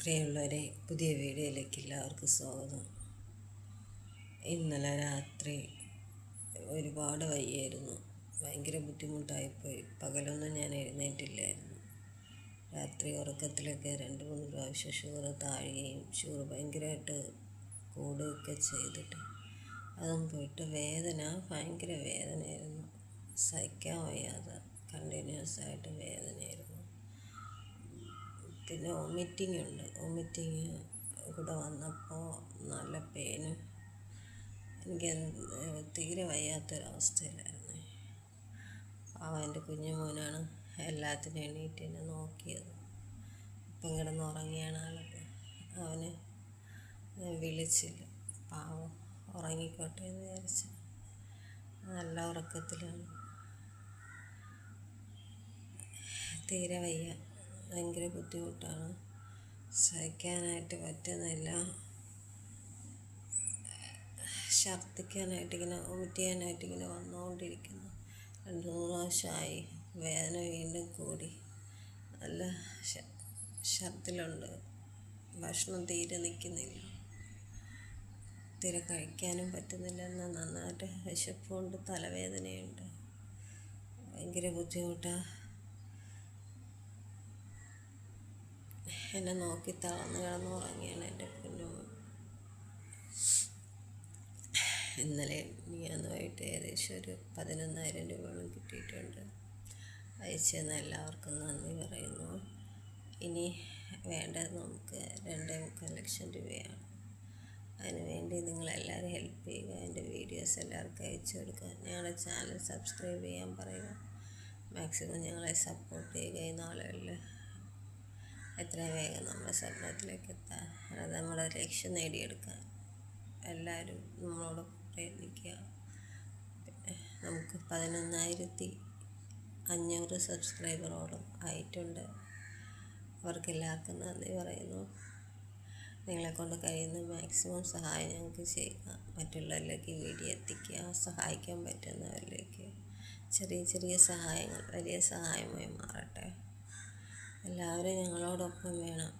പ്രിയമുള്ളവരെ, പുതിയ വീഡിയോയിലേക്ക് എല്ലാവർക്കും സ്വാഗതം. ഇന്നലെ രാത്രി ഒരുപാട് വയ്യായിരുന്നു, ഭയങ്കര ബുദ്ധിമുട്ടായിപ്പോയി. പകലൊന്നും ഞാൻ എഴുന്നേറ്റില്ലായിരുന്നു. രാത്രി ഉറക്കത്തിലൊക്കെ 2-3 പ്രാവശ്യം ഷുഗർ താഴുകയും ഷുഗർ ഭയങ്കരമായിട്ട് കൂടുകയൊക്കെ ചെയ്തിട്ട് അതും പോയിട്ട് ഭയങ്കര വേദനയായിരുന്നു, സഹിക്കാൻ വയ്യാതെ കണ്ടിന്യൂസ് ആയിട്ട് വേദനയായിരുന്നു. പിന്നെ വോമിറ്റിങ് കൂടെ വന്നപ്പോൾ നല്ല പെയിനും, എനിക്ക് തീരെ വയ്യാത്തൊരവസ്ഥയിലായിരുന്നു. എൻ്റെ കുഞ്ഞു മോനാണ് എല്ലാത്തിനും എണീറ്റ് എന്നെ നോക്കിയത്. ഇപ്പം കിടന്നുറങ്ങിയാണ് ആളൊക്കെ. അവന് വിളിച്ചില്ല, പാവം ഉറങ്ങിക്കോട്ടെ എന്ന് വിചാരിച്ചു. നല്ല ഉറക്കത്തിലാണ്. തീരെ വയ്യ, ഭയങ്കര ബുദ്ധിമുട്ടാണ്, സഹിക്കാനായിട്ട് പറ്റുന്നില്ല. ഛർദ്ദിക്കാനായിട്ടിങ്ങനെ വോമിറ്റ് ചെയ്യാനായിട്ടിങ്ങനെ വന്നുകൊണ്ടിരിക്കുന്നു. 2-3 പ്രാവശ്യമായി. വേദന വീണ്ടും കൂടി, നല്ല ഛർദ്ദിലുണ്ട്. ഭക്ഷണം തീരെ നിൽക്കുന്നില്ല, തീരെ കഴിക്കാനും പറ്റുന്നില്ല. എന്നാൽ നന്നായിട്ട് വിശപ്പുണ്ട്, തലവേദനയുണ്ട്, ഭയങ്കര ബുദ്ധിമുട്ടാണ്. എന്നെ നോക്കി തളർന്ന് കിടന്നുറങ്ങിയാണ് എൻ്റെ കുഞ്ഞുമോൻ. ഇന്നലെ ഞാനുമായിട്ട് ഏകദേശം ഒരു 11,000 രൂപയോളം കിട്ടിയിട്ടുണ്ട്. അയച്ചെന്ന് എല്ലാവർക്കും നന്ദി പറയുന്നു. ഇനി വേണ്ടത് നമുക്ക് 2.25 ലക്ഷം രൂപയാണ്. അതിനുവേണ്ടി നിങ്ങളെല്ലാവരും ഹെൽപ്പ് ചെയ്യുക. എൻ്റെ വീഡിയോസ് എല്ലാവർക്കും അയച്ചു കൊടുക്കുക. ഞങ്ങളുടെ ചാനൽ സബ്സ്ക്രൈബ് ചെയ്യാൻ പറയുക. മാക്സിമം ഞങ്ങളെ സപ്പോർട്ട് ചെയ്യുക. ഈ നാളുകളിൽ എത്രയും വേഗം നമ്മുടെ സ്വപ്നത്തിലേക്ക് എത്താൻ, അത് നമ്മുടെ ലക്ഷ്യം നേടിയെടുക്കാൻ എല്ലാവരും നമ്മളോട് പ്രയത്നിക്കുക. പിന്നെ നമുക്ക് 11,500 സബ്സ്ക്രൈബറോളം ആയിട്ടുണ്ട്. അവർക്കെല്ലാവർക്കും നന്ദി പറയുന്നു. നിങ്ങളെക്കൊണ്ട് കഴിയുന്ന മാക്സിമം സഹായം ഞങ്ങൾക്ക് ചെയ്യുക. മറ്റുള്ളവരിലേക്ക് വീഡിയോ എത്തിക്കുക. സഹായിക്കാൻ പറ്റുന്നവരിലേക്ക് ചെറിയ ചെറിയ സഹായങ്ങൾ വലിയ സഹായമായി മാറട്ടെ. എല്ലാവരും ഞങ്ങളോടൊപ്പം വേണം.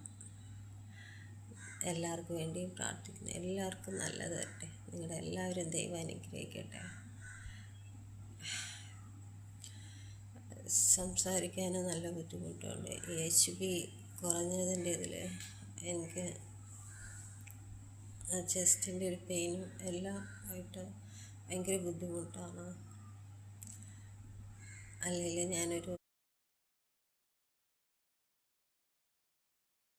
എല്ലാവർക്കും വേണ്ടിയും പ്രാർത്ഥിക്കുന്നു. എല്ലാവർക്കും നല്ലത് വരട്ടെ. നിങ്ങളുടെ എല്ലാവരും ദൈവം അനുഗ്രഹിക്കട്ടെ. സംസാരിക്കാനും നല്ല ബുദ്ധിമുട്ടുണ്ട്. HP കുറഞ്ഞതിൻ്റെ ഇതിൽ എനിക്ക് ചെസ്റ്റിൻ്റെ ഒരു പെയിനും എല്ലാം ആയിട്ട് ഭയങ്കര ബുദ്ധിമുട്ടാണ്. അല്ലെങ്കിൽ ഞാനൊരു